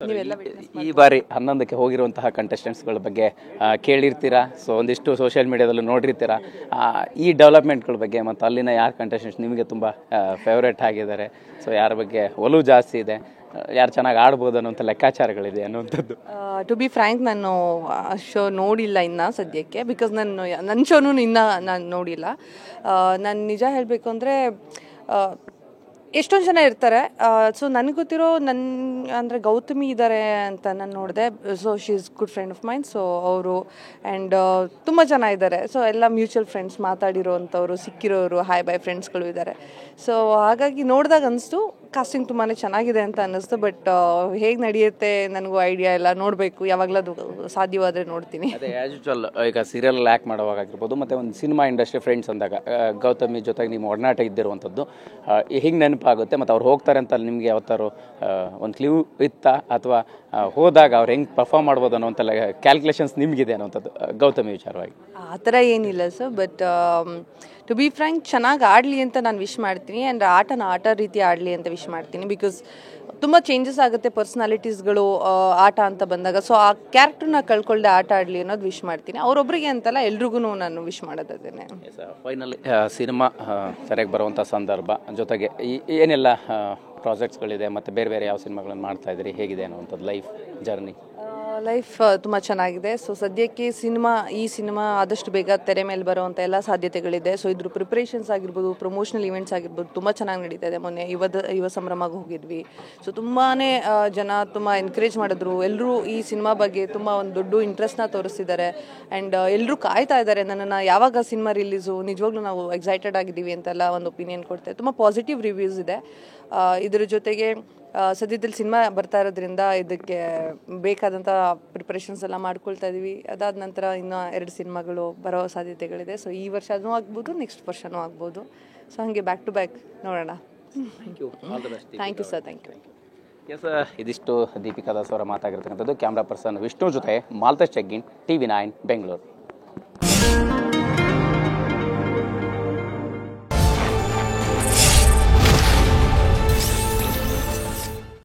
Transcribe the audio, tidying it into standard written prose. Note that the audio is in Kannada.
ನೀವೆಲ್ಲ ಈ ಬಾರಿ 11ಕ್ಕೆ ಹೋಗಿರುವಂತಹ ಕಂಟೆಸ್ಟೆಂಟ್ಸ್ಗಳ ಬಗ್ಗೆ ಕೇಳಿರ್ತೀರಾ. ಸೊ ಒಂದಿಷ್ಟು ಸೋಷಿಯಲ್ ಮೀಡಿಯಾದಲ್ಲೂ ನೋಡಿರ್ತೀರಾ. ಈ ಡೆವಲಪ್ಮೆಂಟ್ಗಳ ಬಗ್ಗೆ ಮತ್ತು ಅಲ್ಲಿನ ಯಾರು ಕಂಟೆಸ್ಟೆಂಟ್ಸ್ ನಿಮಗೆ ತುಂಬ ಫೇವ್ರೇಟ್ ಆಗಿದ್ದಾರೆ, ಸೊ ಯಾರ ಬಗ್ಗೆ ಒಲವು ಜಾಸ್ತಿ ಇದೆ, ಯಾರು ಚೆನ್ನಾಗಿ ಆಡ್ಬೋದು ಅನ್ನೋಂಥ ಲೆಕ್ಕಾಚಾರಗಳಿದೆ ಅನ್ನುವಂಥದ್ದು? ಟು ಬಿ ಫ್ರ್ಯಾಂಕ್, ನಾನು ಶೋ ನೋಡಿಲ್ಲ ಇನ್ನು ಸದ್ಯಕ್ಕೆ, ಬಿಕಾಸ್ ನನ್ನ ಶೋನು ಇನ್ನು ನಾನು ನೋಡಿಲ್ಲ. ನಾನು ನಿಜ ಹೇಳಬೇಕು ಅಂದರೆ ಎಷ್ಟೊಂದು ಜನ ಇರ್ತಾರೆ. ಸೊ ನನಗೆ ಗೊತ್ತಿರೋ ಅಂದರೆ ಗೌತಮಿ ಇದ್ದಾರೆ ಅಂತ ನಾನು ನೋಡಿದೆ. So she is good friend of main. So ಅವರು ಆ್ಯಂಡ್ ತುಂಬ ಜನ ಇದ್ದಾರೆ. ಸೊ ಎಲ್ಲ ಮ್ಯೂಚುವಲ್ ಫ್ರೆಂಡ್ಸ್, ಮಾತಾಡಿರೋ ಅಂಥವ್ರು, ಸಿಕ್ಕಿರೋರು, ಹಾಯ್ ಬಾಯ್ ಫ್ರೆಂಡ್ಸ್ಗಳು ಇದ್ದಾರೆ. ಸೊ ಹಾಗಾಗಿ ನೋಡಿದಾಗ ಅನಿಸ್ತು ಕಾಸ್ಟಿಂಗ್ ತುಂಬಾ ಚೆನ್ನಾಗಿದೆ ಅಂತ ಅನ್ನಿಸ್ತು. ಬಟ್ ಹೇಗೆ ನಡೆಯುತ್ತೆ ನನಗೂ ಐಡಿಯಾ ಇಲ್ಲ, ನೋಡಬೇಕು. ಯಾವಾಗಲೂ ಸಾಧ್ಯವಾದರೆ ನೋಡ್ತೀನಿ. ಅದೇ ಆ್ಯಸ್ ಯೂಶುವಲ್ ಈಗ ಸೀರಿಯಲ್ ಆ್ಯಕ್ಟ್ ಮಾಡುವಾಗಾಗಿರ್ಬೋದು, ಮತ್ತು ಒಂದು ಸಿನಿಮಾ ಇಂಡಸ್ಟ್ರಿ ಫ್ರೆಂಡ್ಸ್ ಅಂದಾಗ ಗೌತಮಿ ಜೊತೆಗೆ ನಿಮ್ಮ ಒಡನಾಟ ಇದ್ದಿರುವಂಥದ್ದು ಹಿಂಗೆ ನೆನಪಾಗುತ್ತೆ. ಮತ್ತು ಅವ್ರು ಹೋಗ್ತಾರೆ ಅಂತ ನಿಮಗೆ ಯಾವತ್ತಾರು ಒಂದು ಕ್ಲೂ ಇತ್ತಾ, ಅಥವಾ ಹೋದಾಗ ಅವ್ರು ಹೆಂಗೆ ಪರ್ಫಾರ್ಮ್ ಮಾಡ್ಬೋದು ಅನ್ನೋಂಥ ಕ್ಯಾಲ್ಕುಲೇಷನ್ಸ್ ನಿಮಗಿದೆ ಅನ್ನೋಂಥದ್ದು ಗೌತಮಿ ವಿಚಾರವಾಗಿ? ಆ ಥರ ಏನಿಲ್ಲ sir. But to be frank, ಚೆನ್ನಾಗಿ ಆಡಲಿ ಅಂತ ನಾನು ವಿಶ್ ಮಾಡ್ತೀನಿ. ಆ್ಯಂಡ್ ಆಟ ರೀತಿ ಆಡಲಿ ಅಂತ ವಿಶ್ ಮಾಡ್ತೀನಿ. ಬಿಕಾಸ್ ತುಂಬ ಚೇಂಜಸ್ ಆಗುತ್ತೆ ಪರ್ಸ್ನಾಲಿಟೀಸ್ಗಳು ಆಟ ಅಂತ ಬಂದಾಗ. ಸೊ ಆ ಕ್ಯಾರೆಕ್ಟರ್ನ ಕಳ್ಕೊಳ್ಳದೆ ಆಟ ಆಡಲಿ ಅನ್ನೋದು ವಿಶ್ ಮಾಡ್ತೀನಿ. ಅವರೊಬ್ಬರಿಗೆ ಅಂತಲ್ಲ, ಎಲ್ರಿಗೂ ನಾನು ವಿಶ್ ಮಾಡೋದೇನೆ. ಫೈನಲಿ ಸಿನಿಮಾ ಸರಿಯಾಗಿ ಬರುವಂಥ ಸಂದರ್ಭ, ಜೊತೆಗೆ ಏನೆಲ್ಲ ಪ್ರಾಜೆಕ್ಟ್ಸ್ಗಳಿದೆ, ಮತ್ತು ಬೇರೆ ಬೇರೆ ಯಾವ ಸಿನಿಮಾಗಳನ್ನು ಮಾಡ್ತಾ ಇದ್ದೀರಿ, ಹೇಗಿದೆ ಅನ್ನುವಂಥದ್ದು ಲೈಫ್ ಜರ್ನಿ? ಲೈಫ್ ತುಂಬ ಚೆನ್ನಾಗಿದೆ. ಸೊ ಸದ್ಯಕ್ಕೆ ಈ ಸಿನಿಮಾ ಆದಷ್ಟು ಬೇಗ ತೆರೆ ಮೇಲೆ ಬರುವಂಥ ಎಲ್ಲ ಸಾಧ್ಯತೆಗಳಿದೆ. ಸೊ ಇದ್ರ ಪ್ರಿಪ್ರೇಷನ್ಸ್ ಆಗಿರ್ಬೋದು, ಪ್ರಮೋಷನಲ್ ಇವೆಂಟ್ಸ್ ಆಗಿರ್ಬೋದು ತುಂಬ ಚೆನ್ನಾಗಿ ನಡೀತಾ ಇದೆ. ಮೊನ್ನೆ ಯುವ ಸಂಭ್ರಮಕ್ಕೆ ಹೋಗಿದ್ವಿ. ಸೊ ತುಂಬಾ ಜನ ತುಂಬ ಎನ್ಕರೇಜ್ ಮಾಡಿದ್ರು. ಎಲ್ಲರೂ ಈ ಸಿನಿಮಾ ಬಗ್ಗೆ ತುಂಬ ಒಂದು ದೊಡ್ಡ ಇಂಟ್ರೆಸ್ಟ್ನ ತೋರಿಸ್ತಿದ್ದಾರೆ. ಆ್ಯಂಡ್ ಎಲ್ಲರೂ ಕಾಯ್ತಾ ಇದ್ದಾರೆ ನನ್ನನ್ನು, ಯಾವಾಗ ಸಿನಿಮಾ ರಿಲೀಸು, ನಿಜವಾಗ್ಲೂ ನಾವು ಎಕ್ಸೈಟೆಡ್ ಆಗಿದ್ದೀವಿ ಅಂತೆಲ್ಲ ಒಂದು ಒಪಿನಿಯನ್ ಕೊಡ್ತಾರೆ. ತುಂಬ ಪಾಸಿಟಿವ್ ರಿವ್ಯೂಸ್ ಇದೆ. ಇದ್ರ ಜೊತೆಗೆ ಸದ್ಯದಲ್ಲಿ ಸಿನಿಮಾ ಬರ್ತಾ ಇರೋದ್ರಿಂದ ಇದಕ್ಕೆ ಬೇಕಾದಂಥ ಪ್ರಿಪ್ರೇಷನ್ಸ್ ಎಲ್ಲ ಮಾಡ್ಕೊಳ್ತಾ ಇದ್ದೀವಿ. ಅದಾದ ನಂತರ ಇನ್ನೂ 2 ಸಿನಿಮಾಗಳು ಬರೋ ಸಾಧ್ಯತೆಗಳಿದೆ. ಸೊ ಈ ವರ್ಷನೂ ಆಗ್ಬೋದು, ನೆಕ್ಸ್ಟ್ ವರ್ಷನೂ ಆಗ್ಬೋದು. ಸೊ ಹಾಗೆ ಬ್ಯಾಕ್ ಟು ಬ್ಯಾಕ್ ನೋಡೋಣ. Thank you sir. Thank you. Yes, ಇದಿಷ್ಟು ದೀಪಿಕಾ ದಾಸ್ ಅವರ ಮಾತಾಗಿರ್ತಕ್ಕಂಥದ್ದು. ಕ್ಯಾಮ್ರಾ ಪರ್ಸನ್ ವಿಷ್ಣು ಜೊತೆ ಮಾಲ್ತೇಶ್ ಚೆಗ್ಗಿನ್, TV9 ಬೆಂಗಳೂರು.